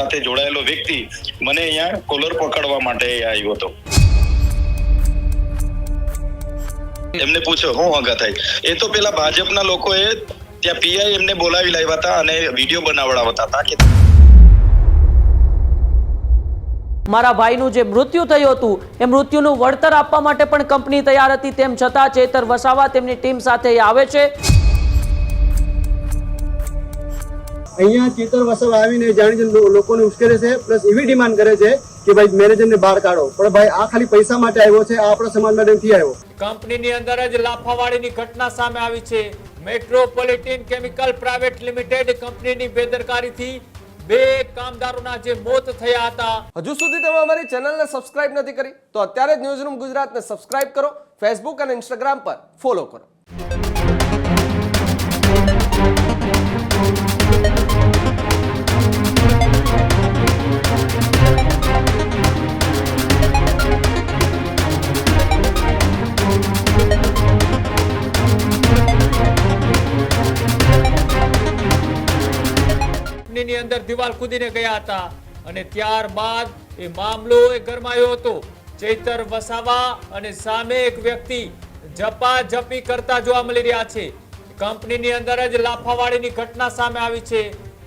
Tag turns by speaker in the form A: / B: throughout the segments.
A: સાથે જોડાયેલો વ્યક્તિ મને અહીંયા કોલર પકડવા માટે આવ્યો હતો. એમને પૂછ્યો હું હગા થાય. એ તો પેલા ભાજપના લોકોએ ત્યાં પીઆઈ એમને બોલાવી લાવ્યા હતા અને વિડીયો બનાવડાવતા હતા કે
B: મારા ભાઈનું જે મૃત્યુ થયું હતું એ મૃત્યુનું વળતર આપવા માટે પણ કંપની તૈયાર હતી. તેમ છતાં ચેતર વસાવા તેમની ટીમ સાથે આવે છે.
C: અહીંયા ચેતર વસાવા આવીને જાણી લોકોને ઉશ્કેરે છે, પ્લસ એવી ડિમાન્ડ કરે છે કે ભાઈ મેનેજરને બહાર કાઢો. પણ ભાઈ આ ખાલી પૈસા માટે આવ્યો છે, આ આપણા સમાજ માટે નથી આવ્યો.
D: કંપનીની અંદર જ લાફાવાળીની ઘટના સામે આવી છે. મેટ્રોપોલિટન કેમિકલ પ્રાઇવેટ લિમિટેડ કંપનીની બેદરકારીથી 2 કામદારોના જે મોત થયા હતા.
E: હજુ સુધી તમે અમારી ચેનલને સબસ્ક્રાઇબ નથી કરી તો અત્યારે જ ન્યૂઝરૂમ ગુજરાતને સબસ્ક્રાઇબ કરો, ફેસબુક અને ઇન્સ્ટાગ્રામ પર ફોલો કરો.
D: ની અંદર દિવાલ કૂદીને ગયા હતા અને ત્યારબાદ એ મામલો ગરમાયો હતો. ચેતર વસાવા અને સામે એક વ્યક્તિ ઝપાઝપી કરતા જોવા મળી રહ્યા છે. કંપનીની અંદર જ લાફાવાળીની ઘટના સામે આવી છે.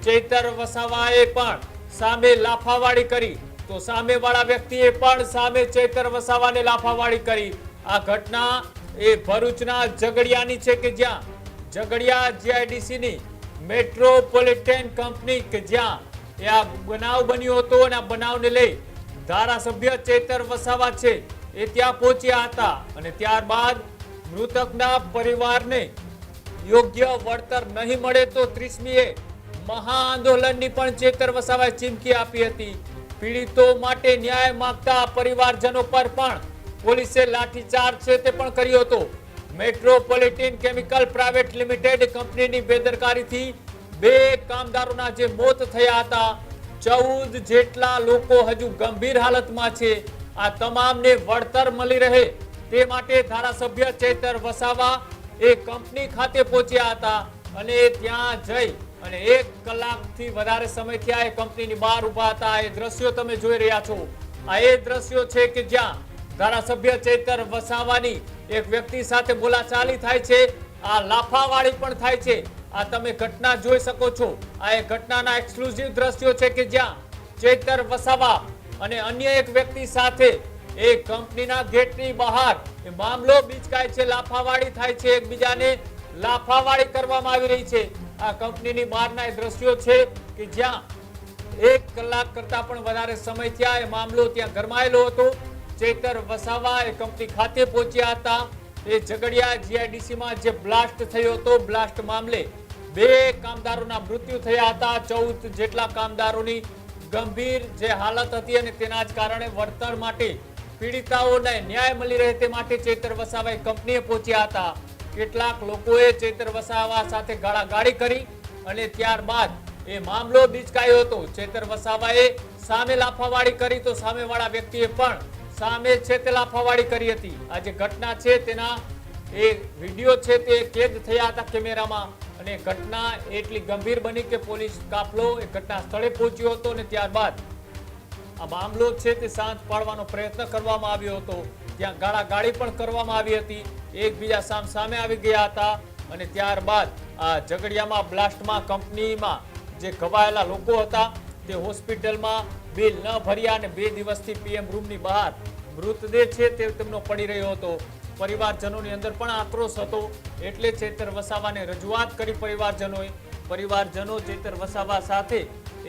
D: ચેતર વસાવાએ પણ સામે લાફાવાળી કરી તો સામેવાળા વ્યક્તિએ પણ સામે ચેતર વસાવાને લાફાવાળી કરી. આ ઘટના એ ભરૂચના ઝઘડિયાની છે કે જ્યાં ઝઘડિયા જીઆઈડીસીની મેટ્રોપોલિટન કંપની કે જ્યાં આ બનાવ બન્યો હતો અને આ બનાવને લઈ ધારાસભ્ય ચેતર વસાવા છે એ ત્યાં પહોંચ્યા હતા અને ત્યારબાદ મૃતકના પરિવારને યોગ્ય વળતર નહીં મળે તો 30મીએ મહાઆંદોલનની પણ ચેતર વસાવાએ ચીમકી આપી હતી. પીડિતો માટે ન્યાય માંગતા પરિવારજનો પર પણ પોલીસે લાઠીચાર્જ છે તે પણ કર્યો હતો. મેટ્રોપોલિટન કેમિકલ પ્રાઇવેટ લિમિટેડ કંપનીની બેદરકારીથી 2 કામદારોના જે મોત થયા હતા. 14 જેટલા લોકો હજુ ગંભીર હાલતમાં છે. આ તમામને વળતર મળી રહે તે માટે ધારાસભ્ય ચેતર વસાવા એ કંપની ખાતે પહોંચ્યા હતા અને ત્યાં જઈ અને 1 કલાકથી વધારે સમયથી આ કંપનીની બહાર ઊભા હતા. એ દ્રશ્યો તમે જોઈ રહ્યા છો. આ એ દ્રશ્યો છે કે જ્યાં ધારાસભ્ય ચેતર વસાવાની એક વ્યક્તિ સાથે બોલાચાલી થાય છે. આ લાફાવાળી પણ થાય છે. આ તમે ઘટના જોઈ શકો છો. આ એ ઘટનાના એક્સક્લુઝિવ દ્રશ્યો છે કે જ્યાં ચેતર વસાવા અને અન્ય એક વ્યક્તિ સાથે એ કંપનીના ગેટની બહાર એ મામલો બીચકાય છે, લાફાવાળી થાય છે, એકબીજાને લાફાવાળી કરવામાં આવી રહી છે. આ કંપનીની બહારના એ દ્રશ્યો છે કે જ્યાં 1 કલાક કરતા પણ વધારે સમય થયા એ મામલો ત્યાં ગરમાયેલો હતો. ચેતર વસાવા એ કંપની ખાતે પહોંચ્યા હતા. એ ઝઘડિયા જીઆઈડીસીમાં જે બ્લાસ્ટ થયો હતો, બ્લાસ્ટ મામલે 2 કામદારોના મૃત્યુ થયા હતા. 14 જેટલા કામદારોની ગંભીર જે હાલત હતી અને તેના જ કારણે વળતર માટે પીડિતાઓને ન્યાય મળી રહે તે માટે ચેતર વસાવા કંપનીએ પહોંચ્યા હતા. કેટલાક લોકોએ ચેતર વસાવા સાથે ગાળાગાળી કરી અને ત્યારબાદ એ મામલો બીચકાયો હતો. ચેતર વસાવાએ સામે લાફાવાળી કરી તો સામેવાળા વ્યક્તિએ પણ સામે છે તે લાફાવાળી કરી હતી. આ જે ઘટના છે તેના એ વિડીયો છે તે કેદ થયા હતા કેમેરામાં અને ઘટના એટલી ગંભીર બની કે પોલીસ કાફલો એ ઘટના સ્થળે પહોંચ્યો હતો અને ત્યારબાદ આ મામલો છે તે શાંત પાડવાનો પ્રયત્ન કરવામાં આવ્યો હતો. ત્યાં ગાળાગાળી પણ કરવામાં આવી હતી. એકબીજા સામે આવી ગયા હતા અને ત્યારબાદ આ ઝઘડિયામાં બ્લાસ્ટમાં કંપનીમાં જે ઘવાયેલા લોકો હતા તે હોસ્પિટલમાં બિલ ન ભર્યા અને 2 દિવસથી પીએમ રૂમની બહાર મૃતદેહ છે તે તેમનો પડી રહ્યો હતો. પરિવારજનોની અંદર પણ આક્રોશ હતો એટલે ચેતર વસાવાને રજૂઆત કરી પરિવારજનો ચેતર વસાવા સાથે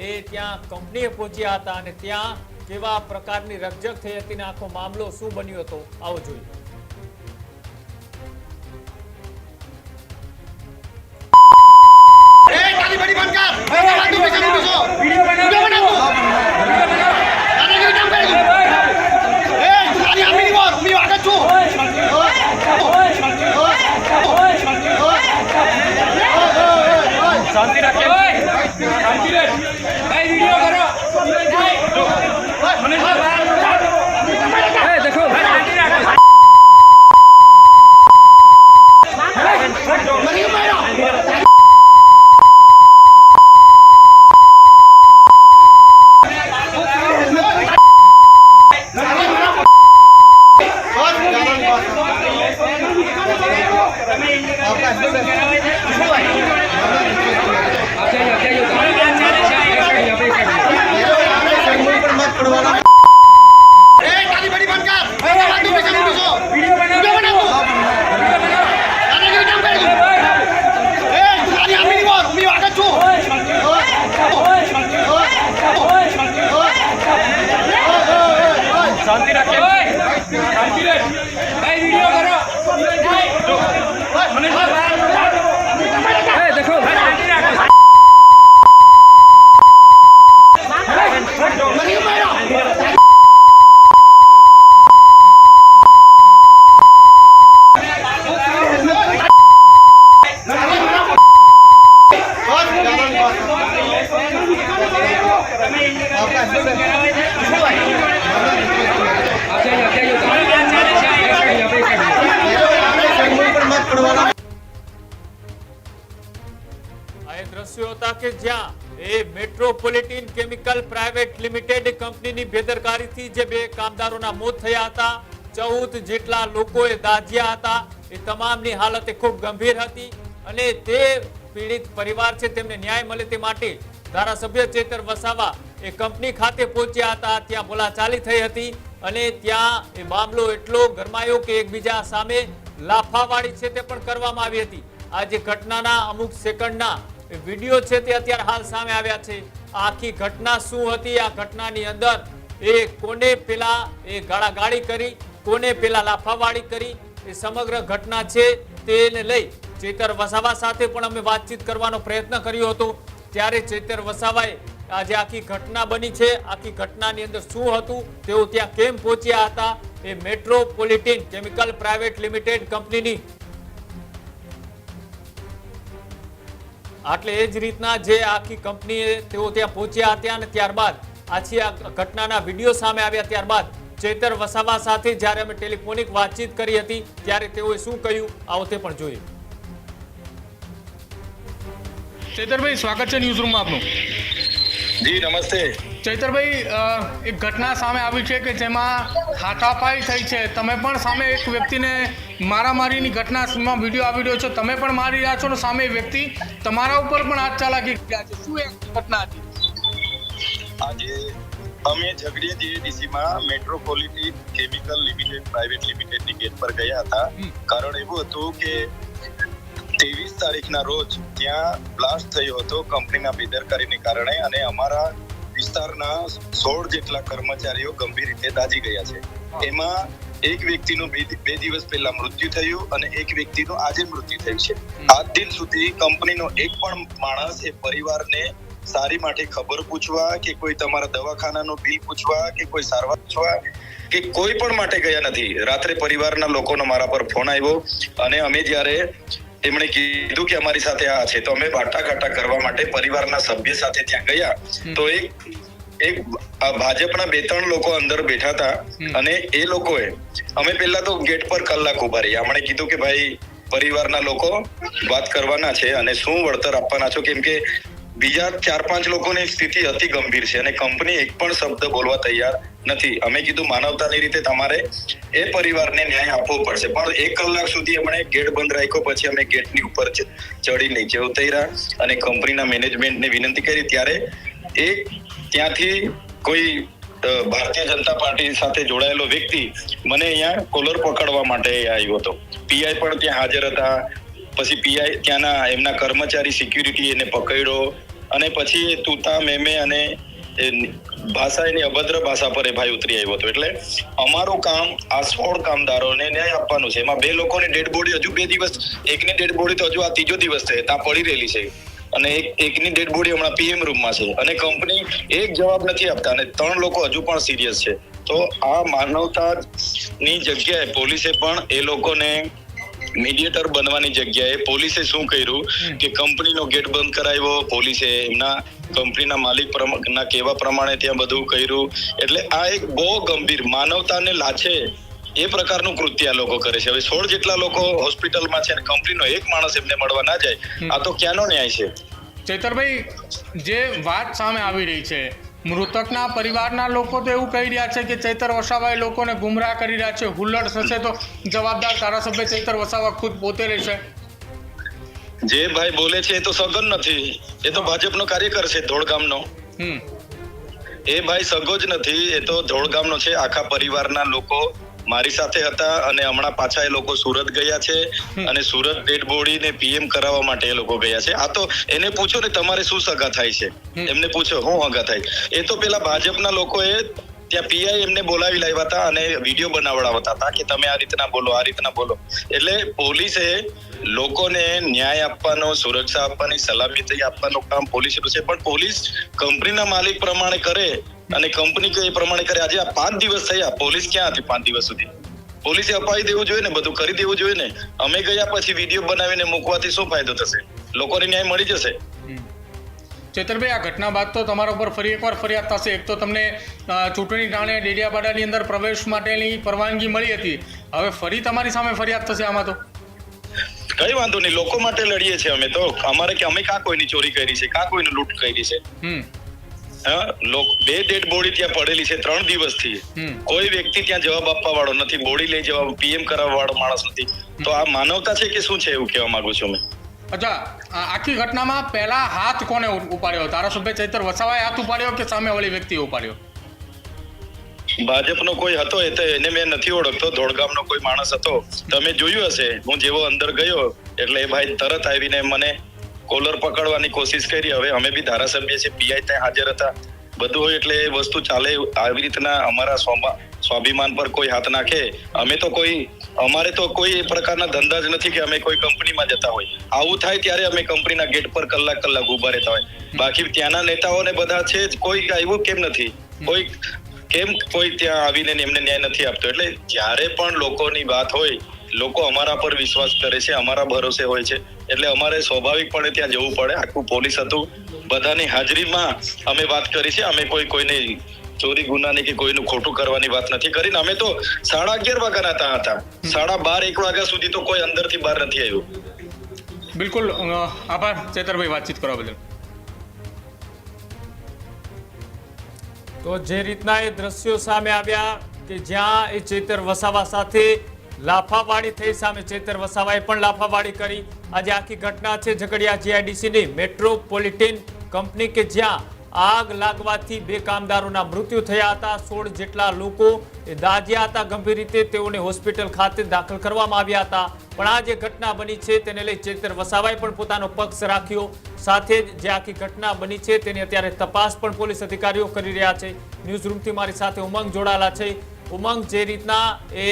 D: એ ત્યાં કંપનીએ પહોંચ્યા હતા અને ત્યાં કેવા પ્રકારની રકઝક થઈ હતી ને આખો મામલો શું બન્યો હતો આવો જોઈએ.
F: शांति रखे शांति रे भाई वीडियो करो देखो શાંતિ રાખે શાંતિ રે ભાઈ વિડિયો કરો મને એ દેખો શાંતિ રાખો
D: આ એ દ્રશ્યો હતા કે જ્યાં એ મેટ્રોપોલિટન કેમિકલ પ્રાઇવેટ લિમિટેડ કંપનીની બેદરકારીથી જે બે કામદારોના મોત થયા હતા, 14 જેટલા લોકોએ દાઝ્યા હતા. એ તમામની હાલત ખૂબ ગંભીર હતી અને તે પીડિત પરિવાર છે તેમને ન્યાય મળે તે માટે ધારાસભ્ય ચેતર વસાવા એ કંપની ખાતે પહોંચ્યા હતા. ત્યાં બોલાચાલી થઈ હતી અને ત્યાં એ મામલો એટલો ગરમાયો કે એકબીજા સામે લાફાવાળી છે તે પણ કરવામાં આવી હતી. આ જે ઘટનાના અમુક સેકન્ડના વિડીયો છે તે અત્યારે હાલ સામે આવ્યા છે. આખી ઘટના શું હતી, આ ઘટનાની અંદર એ કોને પેલા એ ગાળાગાળી કરી, કોને પેલા લાફાવાળી કરી, એ સમગ્ર ઘટના છે તેને લઈ ચેતર વસાવા સાથે પણ અમે વાતચીત કરવાનો પ્રયત્ન કર્યો હતો. ત્યારે ચેતર વસાવાએ આજે આખી ઘટના બની છે, આખી ઘટનાની અંદર શું હતું, તેઓ ત્યાં કેમ પહોંચ્યા હતા, એ મેટ્રોપોલિટન કેમિકલ પ્રાઇવેટ લિમિટેડ કંપનીની એટલે એ જ રીતના જે આખી કંપનીએ તેઓ ત્યાં પહોંચ્યા હતા અને ત્યારબાદ આછી આ ઘટનાના વિડીયો સામે આવ્યા. ત્યારબાદ ચેતર વસાવા સાથે જ્યારે અમે ટેલિફોનિક વાતચીત કરી હતી ત્યારે તેઓએ શું કહ્યું આવો તે પણ જોઈએ.
F: ચૈતરભાઈ, સ્વાગત છે ન્યૂઝ રૂમમાં આપનું.
A: જી નમસ્તે.
F: ચૈતરભાઈ, એક ઘટના સામે આવી છે કે જેમાં હાથાપાઈ થઈ છે. તમે પણ સામે એક વ્યક્તિને મારામારીની ઘટનામાં વિડીયો આવી રહ્યો છે, તમે પણ મારી રહ્યા છો ને સામે વ્યક્તિ તમારા ઉપર પણ હાથ ચાલાકી રહ્યા છે. શું એક ઘટના હતી?
A: આજે અમે ઝઘડિયા જીઆઈડીસીમાં મેટ્રોપોલિટન કેમિકલ લિમિટેડ પ્રાઇવેટ લિમિટેડની ગેટ પર ગયા હતા. કારણ એવું હતું કે 23 તારીખના રોજ ત્યાં બ્લાસ્ટ થયો હતો કંપનીના બેદરકારીને કારણે અને અમારા વિસ્તારના 16 જેટલા કર્મચારીઓ ગંભીર રીતે દાઝી ગયા છે. એમાં એક વ્યક્તિનું 2 દિવસ પહેલા મૃત્યુ થયું અને એક વ્યક્તિનું આજે મૃત્યુ થયું છે. આજ દિન સુધી કંપનીનો એક પણ માણસ એ પરિવારને સારી માટે ખબર પૂછવા કે કોઈ તમારા દવાખાનાનું બિલ પૂછવા કે કોઈ સારવાર પૂછવા કે કોઈ પણ માટે ગયા નથી. રાત્રે પરિવારના લોકોનો મારા પર ફોન આવ્યો અને અમે જ્યારે એમણે કીધું કે અમારી સાથે આ છે તો અમે વાટાઘાટા કરવા માટે પરિવારના સભ્ય સાથે ત્યાં ગયા તો એક ભાજપના 2-3 લોકો અંદર બેઠા હતા અને એ લોકોએ અમે પહેલા તો ગેટ પર કલાક ઉભા રહ્યા. અમને કીધું કે ભાઈ પરિવારના લોકો વાત કરવાના છે અને શું વળતર આપવાના છો, કેમ કે બીજા 4-5 લોકોની સ્થિતિ અતિ ગંભીર છે અને કંપની એક પણ શબ્દ બોલવા તૈયાર નથી. અમે કીધું માનવતાની રીતે તમારે એ પરિવારને ન્યાય આપવો પડશે. પણ 1 કલાક સુધી અમને ગેટ બંધ રાખ્યો. પછી અમે ગેટની ઉપર ચડી નીચે ઉતર્યા અને કંપનીના મેનેજમેન્ટને વિનંતી કરી. ત્યારે ત્યાંથી કોઈ ભારતીય જનતા પાર્ટી સાથે જોડાયેલો વ્યક્તિ મને અહીંયા કોલર પકડવા માટે આવ્યો હતો. પીઆઈ પણ ત્યાં હાજર હતા. પછી પીઆઈ ત્યાંના એમના કર્મચારી સિક્યુરિટી એને પકડ્યો અને પછી એ તૂતા મેમે અને ભાષા એની અભદ્ર ભાષા પર એ ભાઈ ઉતરી આવ્યો હતો. એટલે અમારું કામ આ 16 કામદારોને ન્યાય આપવાનું છે. એમાં 2 લોકોની ડેડ બોડી હજુ 2 દિવસ, એકની ડેડ બોડી તો હજુ આ 3જો દિવસ છે ત્યાં પડી રહેલી છે અને એકની ડેડ બોડી હમણાં પીએમ રૂમમાં છે અને કંપની એક જવાબ નથી આપતા અને 3 લોકો હજુ પણ સિરિયસ છે. તો આ માનવતાની જગ્યાએ પોલીસે પણ એ લોકોને મીડિયેટર બનવાની જગ્યાએ પોલીસે શું કર્યું કે કંપનીનો ગેટ બંધ કરાવ્યો. પોલીસે એમના કંપનીના માલિક ના કહેવા પ્રમાણે ત્યાં બધું કર્યું. એટલે આ એક બહુ ગંભીર માનવતાને લાછે એ પ્રકારનું કૃત્ય આ લોકો કરે છે. હવે 16 જેટલા લોકો હોસ્પિટલમાં છે અને કંપનીનો એક માણસ એમને મળવા ના જાય, આ તો ક્યાંનો ન્યાય છે?
F: ચૈતરભાઈ, જે વાત સામે આવી રહી છે, મૃતકના પરિવારના લોકો તો એવું કહી રહ્યા છે કે ચૈતર વસાવાએ લોકોને ગુમરાહ કરી રહ્યા છે. હુલ્લડ થશે તો જવાબદાર ધારાસભ્ય ચૈતર વસાવા ખુદ પોતે રહેશે.
A: જે ભાઈ બોલે છે એ તો સગન નથી, એ તો ભાજપનો કાર્યકર છે ધોળગામનો. એ ભાઈ સગો જ નથી, એ તો ધોળગામનો છે. આખા પરિવારના લોકો મારી સાથે હતા અને હમણાં પાછા એ લોકો સુરત ગયા છે અને સુરત ડેડ બોડી ને પીએમ કરાવવા માટે એ લોકો ગયા છે. આ તો એને પૂછો ને તમારે શું સગા થાય છે, એમને પૂછો શું સગા થાય. એ તો પેલા ભાજપના લોકોએ ત્યાં પીઆઈ એમને બોલાવી લાવ્યા હતા અને વિડીયો બનાવડાવતા હતા કે તમે આ રીતના બોલો. એટલે પોલીસે લોકોને ન્યાય આપવાનો, સુરક્ષા આપવાની, સલામતી આપવાનું કામ પોલીસનું છે. પણ પોલીસ કંપનીના માલિક પ્રમાણે કરે અને કંપની કે એ પ્રમાણે કરે. આજે આ 5 દિવસ થયા, પોલીસ ક્યાં હતી 5 દિવસ સુધી? પોલીસે અપાવી દેવું જોઈએ ને, બધું કરી દેવું જોઈએ ને. અમે ગયા પછી વિડીયો બનાવીને મૂકવાથી શું ફાયદો થશે? લોકોને ન્યાય મળી જશે.
F: ચેતરભાઈ, આ ઘટના બાદ તો તમારા ઉપર ફરી એકવાર ફરિયાદ થશે. એક તો તમને ચૂંટણી ટાણે ડેડિયાપાડાની અંદર પ્રવેશ માટેની પરવાનગી મળી હતી, હવે ફરી તમારી સામે ફરિયાદ થશે. આમાં તો
A: કઈ વાંધો નહીં, લોકો માટે લડીએ છીએ અમે તો. અમે કાં કોઈની ચોરી કરી છે, કાં કોઈની લૂંટ કરી છે? બે ડેડ બોડી ત્યાં પડેલી છે 3 દિવસથી. કોઈ વ્યક્તિ ત્યાં જવાબ આપવા વાળો નથી, બોડી લઈ જવા પીએમ કરાવવા વાળો માણસ નથી. તો આ માનવતા છે કે શું છે, એવું કહેવા માંગુ છું મેં.
F: અચ્છા, આખી ઘટનામાં પહેલા હાથ કોને ઉપાડ્યો? ધારાસભ્ય ચૈતર વસાવાએ હાથ ઉપાડ્યો કે સામેવાળી વ્યક્તિએ ઉપાડ્યો?
A: ભાજપનો કોઈ હતો, એ તો એને મેં નથી ઓળખતો. ધોળગામનો કોઈ માણસ હતો, તમે જોયું હશે. હું જેવો અંદર ગયો એટલે એ ભાઈ તરત આવીને મને કોલર પકડવાની કોશિશ કરી. હવે અમે બી ધારાસભ્ય છે, પીઆઈ ત્યાં હાજર હતા, બધું હોય એટલે એ વસ્તુ ચાલે. આવી રીતના અમારા સ્વાભિમાન પર કોઈ હાથ નાખે. અમારે તો કોઈ એ પ્રકારના ધંધા જ નથી કે અમે કોઈ કંપનીમાં જતા હોય. આવું થાય ત્યારે અમે કંપનીના ગેટ પર કલાક ઉભા રહેતા હોય. બાકી ત્યાંના નેતાઓને બધા છે જ, કોઈ આવ્યું કેમ નથી? કોઈ ત્યાં આવીને એમને ન્યાય નથી આપતો. એટલે જ્યારે પણ લોકોની વાત હોય, લોકો અમારા પર વિશ્વાસ કરે છે, અમારા ભરોસે હોય છે, એટલે અમારે સ્વાભાવિકપણે ત્યાં જવું પડે. આખું પોલીસ હતું, બધાની હાજરીમાં અમે વાત કરી છે. અમે કોઈને ચોરી ગુનાની કે કોઈનું ખોટું કરવાની વાત નથી કરીને. અમે તો 11:30 વાગ્યાના હતા, 12:30 1 વાગ્યા સુધી તો કોઈ અંદરથી બહાર નથી આવ્યું.
F: બિલકુલ, આભાર ચેતરભાઈ વાતચીત કરવા બદલ.
D: તો જે રીતના એ દ્રશ્યો સામે આવ્યા કે જ્યાં એ ચૈતર વસાવા સાથે લાફાવાડી થઈ, સામે ચૈતર વસાવાએ પણ લાફાવાડી કરી. આજે આખી ઘટના છે ઝઘડિયા જીઆઈડીસીની મેટ્રોપોલિટન કંપની કે જ્યાં આગ લાગવાથી 2 કામદારોના મૃત્યુ થયા હતા. 16 જેટલા લોકો એ દાઝ્યા હતા ગંભીર રીતે. તેઓને હોસ્પિટલ ખાતે દાખલ કરવામાં આવ્યા હતા. પણ આ જે ઘટના બની છે તેને લઈ ચૈતર વસાવાએ પણ પોતાનો પક્ષ રાખ્યો. સાથે જ જે આખી ઘટના બની છે તેની અત્યારે તપાસ પણ પોલીસ અધિકારીઓ કરી રહ્યા છે. ન્યૂઝ રૂમથી મારી સાથે ઉમંગ જોડાયેલા છે. ઉમંગ, જે રીતના એ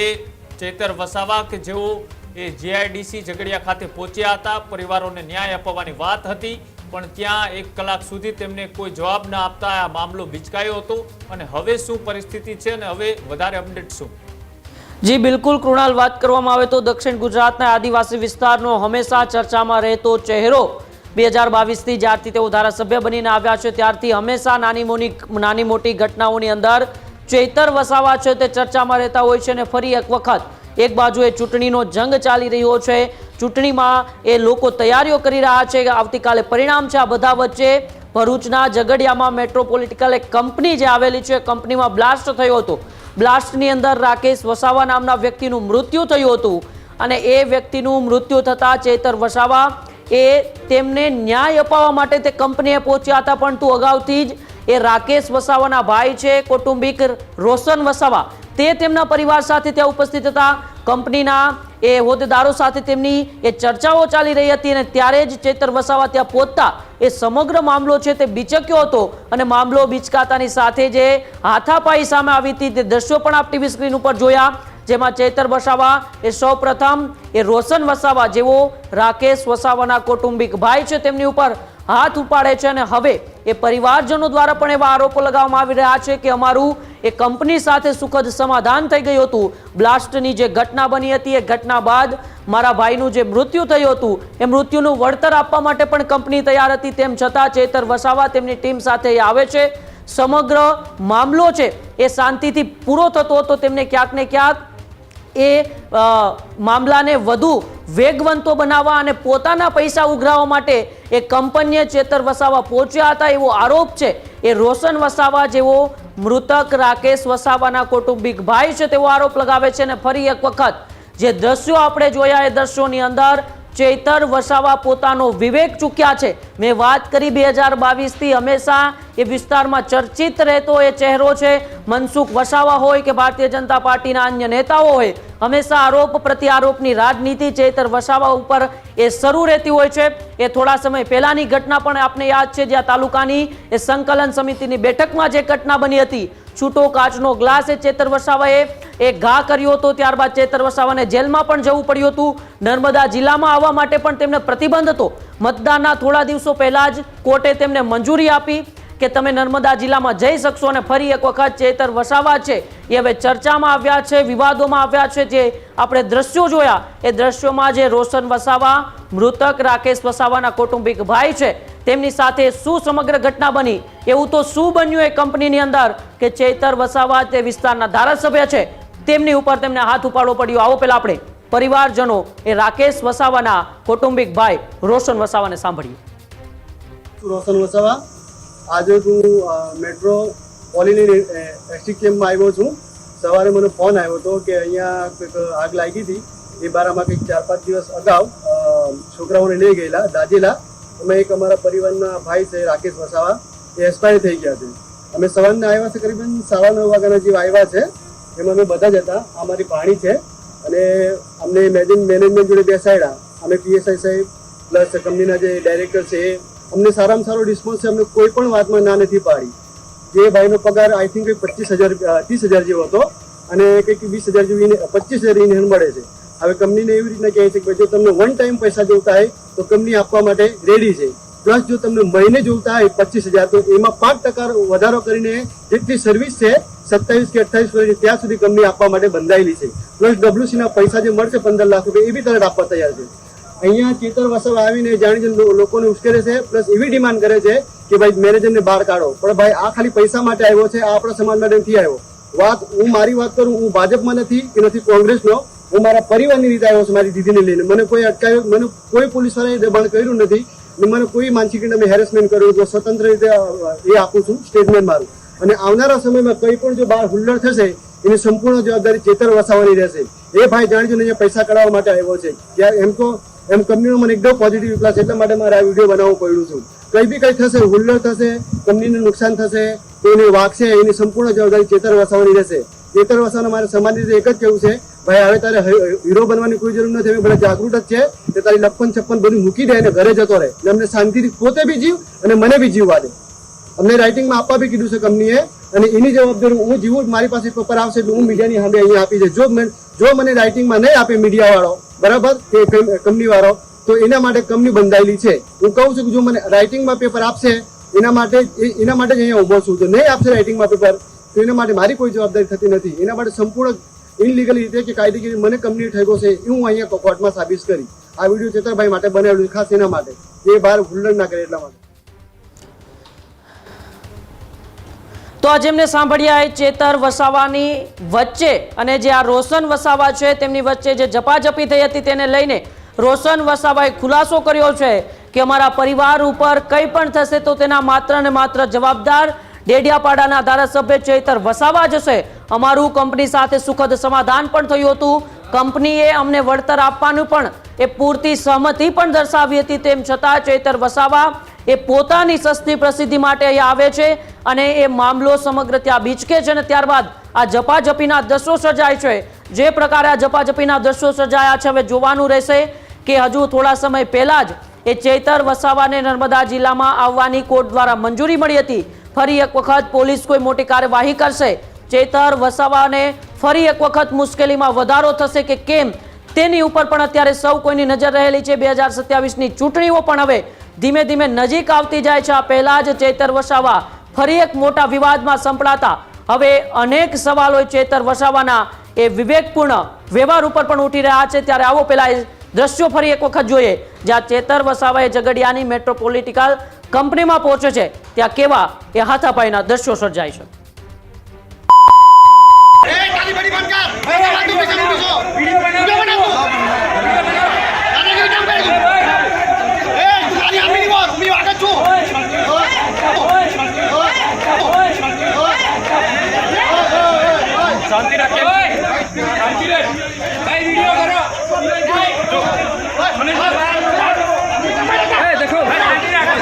D: ચૈતર વસાવા કે જેઓ એ જીઆઈડીસી ઝઘડિયા ખાતે પહોંચ્યા હતા, પરિવારોને ન્યાય અપાવવાની વાત હતી, પણ ત્યાં 1 કલાક સુધી તેમને કોઈ જવાબ ન આપતા આ મામલો બિચકાયો હતો. અને હવે શું પરિસ્થિતિ છે અને હવે વધારે અપડેટ શું?
B: જી બિલકુલ કૃણાલ, વાત કરવામાં આવે તો દક્ષિણ ગુજરાતના આદિવાસી વિસ્તારનો હંમેશા ચર્ચામાં રહેતો ચહેરો 2022થી જ્યારથી તેઓ ધારાસભ્ય બનીને આવ્યા છે ત્યારથી હંમેશા નાની મોટી ઘટનાઓની અંદર ચૈતર વસાવા છે તે ચર્ચામાં રહેતા હોય છે. અને ફરી એક વખત એક બાજુ એ ચૂંટણીનો જંગ ચાલી રહ્યો છે, ચૂંટણીમાં એ લોકો તૈયારીઓ કરી રહ્યા છે. આવતીકાલે પરિણામ છે. આ બધા વચ્ચે ભરૂચના ઝઘડિયામાં મેટ્રોપોલિટિકલ એક કંપની જે આવેલી છે, કંપનીમાં બ્લાસ્ટ થયો હતો. બ્લાસ્ટની અંદર રાકેશ વસાવા નામના વ્યક્તિનું મૃત્યુ થયું હતું. અને એ વ્યક્તિનું મૃત્યુ થતાં ચૈતર વસાવા એ તેમને ન્યાય અપાવવા માટે તે કંપનીએ પહોંચ્યા હતા. પણ અગાઉથી જ એ રાકેશ વસાવાના ભાઈ છે, કૌટુંબિક રોશન વસાવા, તે તેમના પરિવાર સાથે ત્યાં ઉપસ્થિત હતા. કંપનીના એ હોદ્દેદારો સાથે તેમની એ ચર્ચાઓ ચાલી રહી હતી. અને ત્યારે જ ચૈતર વસાવા ત્યાં પહોંચતા એ સમગ્ર મામલો છે તે બિચક્યો હતો. અને મામલો બિચકાતાની સાથે જે હાથાપાઈ સામે આવી હતી તે દ્રશ્યો પણ આપ ટીવી સ્ક્રીન ઉપર જોયા, જેમાં ચૈતર વસાવા એ સૌપ્રથમ એ રોશન વસાવા જેવો રાકેશ વસાવાના કૌટુંબિક ભાઈ છે તેમની ઉપર હાથ ઉપાડે છે. અને હવે એ પરિવારજનો દ્વારા પણ એવા આરોપો લગાવવામાં આવી રહ્યા છે કે અમારું એ કંપની સાથે સુખદ સમાધાન થઈ ગયું હતું. બ્લાસ્ટની જે ઘટના બની હતી એ ઘટના બાદ મારા ભાઈનું જે મૃત્યુ થયું હતું એ મૃત્યુનું વળતર આપવા માટે પણ કંપની તૈયાર હતી. તેમ છતાં ચૈતર વસાવા તેમની ટીમ સાથે આવે છે. સમગ્ર મામલો છે એ શાંતિથી પૂરો થતો હતો. તેમને ક્યાંક ને ક્યાંક એ મામલાને વધુ વેગવંતો બનાવવા અને પોતાના પૈસા ઉઘરાવવા માટે એ કંપનીએ ચૈતર વસાવા પહોંચ્યા હતા એવો આરોપ છે એ રોશન વસાવા જેવો મૃતક રાકેશ વસાવાના કૌટુંબિક ભાઈ છે તેવો આરોપ લગાવે છે. અને ફરી એક વખત જે દ્રશ્યો આપણે જોયા એ દ્રશ્યોની અંદર ચૈતર વસાવા પોતાનો વિવેક ચૂક્યા છે. મેં વાત કરી 2022થી હંમેશા એ વિસ્તારમાં ચર્ચિત રહેતો એ ચહેરો છે. મનસુખ વસાવા હોય કે ભારતીય જનતા પાર્ટીના અન્ય નેતાઓ હોય, હંમેશા આરોપ પ્રત્યારોપની રાજનીતિ ચૈતર વસાવા ઉપર એ શરૂ રહેતી હોય છે. એ થોડા સમય પહેલાની ઘટના પણ આપને યાદ છે, જ્યાં તાલુકાની એ સંકલન સમિતિની બેઠકમાં જે ઘટના બની હતી, છૂટો કાચનો ગ્લાસ એ ચેતર વસાવાએ એ ઘા કર્યો હતો. ત્યારબાદ ચેતર વસાવાને જેલમાં પણ જવું પડ્યું હતું. નર્મદા જિલ્લામાં આવવા માટે પણ તેમને પ્રતિબંધ હતો. મતદાનના થોડા દિવસો પહેલા જ કોર્ટે તેમને મંજૂરી આપી કે તમે નર્મદા જિલ્લામાં જઈ શકશો. અને ફરી એક વખત ચેતર વસાવા છે એ હવે ચર્ચામાં આવ્યા છે, વિવાદોમાં આવ્યા છે. જે આપણે દ્રશ્યો જોયા એ દ્રશ્યોમાં જે રોશન વસાવા, મૃતક રાકેશ વસાવાના કૌટુંબિક ભાઈ છે, તેમની સાથે શું સમગ્ર ઘટના બની, એવું તો શું બન્યું એ કંપનીની અંદર કે ચેતર વસાવા તે વિસ્તારના ધારાસભ્ય છે, તેમની ઉપર તેમને હાથ ઉપાડવો પડ્યો. આવો પહેલા આપણે પરિવારજનો એ રાકેશ વસાવાના કૌટુંબિક ભાઈ રોશન વસાવાને સાંભળીએ.
C: રોશન વસાવા, આજે હું મેટ્રો કોલોની એસટી કેમ્પમાં આવ્યો છું. સવારે મને ફોન આવ્યો હતો કે અહીંયા કંઈક આગ લાગી હતી. એ બારામાં કંઈક 4-5 દિવસ અગાઉ છોકરાઓને લઈ ગયેલા દાજેલા. અમે એક અમારા પરિવારના ભાઈ છે રાકેશ વસાવા, એ એક્સપાયર થઈ ગયા છે. અમે સવારના આવ્યા છે, કરીબન 9:30 વાગ્યાના જેવા આવ્યા છે. એમાં અમે બધા જ હતા. અમારી પાણી છે અને અમને મેનેજમેન્ટ જોડે બેસાડ્યા. અમે પીએસઆઈ સાહેબ પ્લસ કંપનીના જે ડાયરેક્ટર છે એ અમને સારામાં સારો રિસ્પોન્સ છે. અમને કોઈ પણ વાતમાં ના નથી પાડી. જે ભાઈનો પગાર આઈ થિંક 30,000 જેવો હતો અને કંઈક 20,000 જેવી 25,000 ઇન હેન્ડ મળે છે. હવે કંપનીને એવી રીતના કહે છે કે જો તમને વન ટાઈમ પૈસા જોઈતા હોય તો કંપની આપવા માટે રેડી છે. પ્લસ જો તમને મહિને જોઈતા હોય 25,000 તો એમાં 5% વધારો કરીને જેટલી સર્વિસ છે 27 કે 28 વર્ષ ત્યાં સુધી કંપની આપવા માટે બંધાયેલી છે. પ્લસ ડબ્લ્યુસીના પૈસા જે મળશે 15 લાખ રૂપિયા એ બી તરત આપવા તૈયાર છે. અહીંયા ચેતર વસાવા આવીને જાણી લોકોને ઉશ્કેરે છે. પ્લસ એવી ડિમાન્ડ કરે છે કે ભાઈ મેનેજરને બહાર કાઢો. પણ ભાઈ આ ખાલી પૈસા માટે આવ્યો છે, આ આપણા સમાજ માટે નથી આવ્યો. હું મારી વાત કરું, હું ભાજપમાં નથી કે નથી કોંગ્રેસનો, હું મારા પરિવારની રીતે આવ્યો છું. મારી દીદીને લઈને મને કોઈ અટકાવ્યો, મને કોઈ પોલીસ વાળાએ દબાણ કર્યું નથી, મને કોઈ માનસિક રીતે મેં હેરેસમેન્ટ કર્યું. જો સ્વતંત્ર રીતે એ આપું છું સ્ટેટમેન્ટ મારું. અને આવનારા સમયમાં કંઈ પણ જો બહાર હુલ્લડ થશે એની સંપૂર્ણ જવાબદારી ચેતર વસાવાની રહેશે. એ ભાઈ જાણીજો અહીંયા પૈસા કઢાવવા માટે આવ્યો છે. એમ કંપનીનો મને એકદમ પોઝિટિવ વિશ્વાસ, એટલા માટે મારે આ વિડીયો બનાવવું પડ્યું છું. કંઈ બી કંઈ થશે, હુલ્લડ થશે, કંપનીને નુકસાન થશે, કોઈને વાગશે, એની સંપૂર્ણ જવાબદારી ચેતર વસાવાની રહેશે. ચેતર વસાવાને મારે સમાજની રીતે એક જ કહેવું છે, ભાઈ હવે તારે હીરો બનવાની કોઈ જરૂર નથી. અમે બધા જાગૃત જ છે કે તારી 56 બધું મૂકી દે અને ઘરે જતો રહે. અને અમને શાંતિથી પોતે બી જીવ અને મને બી જીવવા દે. અમને રાઇટિંગમાં આપવા બી કીધું છે કંપનીએ અને એની જવાબદારી હું જીવું. મારી પાસે પેપર આવશે એટલે હું મીડિયાની સામે અહીંયા આપી છે. જો મને રાઇટિંગમાં નહીં આપે મીડિયા વાળો, બરાબર, કે કંપની વાળો, તો એના માટે કંપની બંધાયેલી છે. હું કહું છું કે જો મને રાઇટિંગમાં પેપર આપશે એના માટે જ અહીંયા ઊભો છું. જો નહીં આપશે રાઇટિંગમાં પેપર તો એના માટે મારી કોઈ જવાબદારી થતી નથી. એના માટે સંપૂર્ણ ઇનલીગલ રીતે કે કાયદેકીય મને કંપની ઠેકો છે એ હું અહીંયા કોર્ટમાં સાબિત કરી. આ વિડીયો ચેતરભાઈ માટે બનાવેલું ખાસ એના માટે, એ બહાર હુલ્લડ ના કરે એટલા માટે.
B: તો આજે એમને સાંભળ્યા એ ચેતર વસાવાની વચ્ચે અને જે આ રોશન વસાવા છે તેમની વચ્ચે જે ઝપાઝપી થઈ હતી તેને લઈને રોશન વસાવાએ ખુલાસો કર્યો છે કે અમારા પરિવાર ઉપર કંઈ પણ થશે તો તેના માત્ર ને માત્ર જવાબદાર ડેડિયાપાડાના ધારાસભ્ય ચેતર વસાવા જશે. અમારું કંપની સાથે સુખદ સમાધાન પણ થયું હતું. કંપનીએ અમને વળતર આપવાનું પણ એ પૂરતી સહમતિ પણ દર્શાવી હતી. તેમ છતાં ચેતર વસાવા એ પોતાની સસ્તી પ્રસિદ્ધિ માટે અહીંયા આવે છે અને એ મામલો સમગ્ર ત્યાં બીચકે છે. અને ત્યારબાદ આ ઝપાઝપીના દ્રશ્યો સર્જાય છે. જે પ્રકારે આ ઝપાઝપીના દ્રશ્યો સર્જાયા છે હવે જોવાનું રહેશે કે હજુ થોડા સમય પહેલા જ એ ચેતર વસાવાને નર્મદા જિલ્લામાં આવવાની કોર્ટ દ્વારા મંજૂરી મળી હતી. ફરી એક વખત પોલીસ કોઈ મોટી કાર્યવાહી કરશે, ચેતર વસાવાને ફરી એક વખત મુશ્કેલીમાં વધારો થશે કે કેમ તેની ઉપર પણ અત્યારે સૌ કોઈની નજર રહેલી છે. 2027ની ચૂંટણીઓ પણ હવે ધીમે ધીમે નજીક આવતી જાય છે. આ પહેલા જ ચેતર વસાવા ફરી એક મોટા વિવાદમાં સંપડાતા હવે અનેક સવાલો ચેતર વસાવાના એ વિવેકપૂર્ણ વ્યવહાર ઉપર પણ ઉઠી રહ્યા છે. ત્યારે આવો પહેલા એ દ્રશ્યો ફરી એક વખત જોઈએ જ્યાં ચેતર વસાવાએ ઝઘડિયાની મેટ્રોપોલિટિકલ કંપનીમાં પહોંચે છે ત્યાં કેવા એ હાથાપાઈના દ્રશ્યો સર્જાય છે.
D: શાંતિ રાખે, શાંતિ રે, ભાઈ વિડિયો કરો, એ દેખો, શાંતિ રાખો.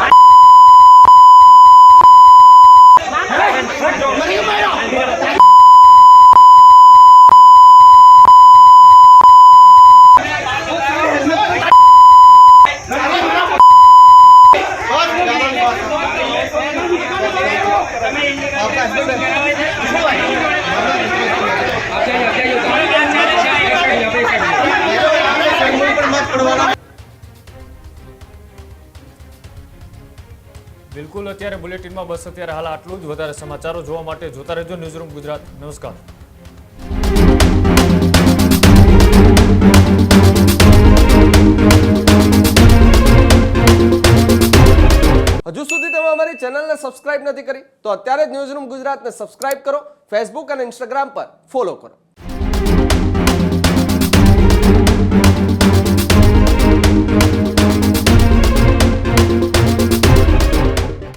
D: બિલકુલ અત્યારે બુલેટિનમાં બસ અત્યારે હાલ આટલું જ. વધારે સમાચારો જોવા માટે જોતા રહેજો ન્યૂઝરૂમ ગુજરાત. નમસ્કાર.
E: હજુ સુધી તમે અમારી ચેનલને સબસ્ક્રાઇબ નથી કરી તો અત્યારે જ ન્યૂઝરૂમ ગુજરાતને સબસ્ક્રાઇબ કરો, ફેસબુક અને ઇન્સ્ટાગ્રામ પર ફોલો કરો.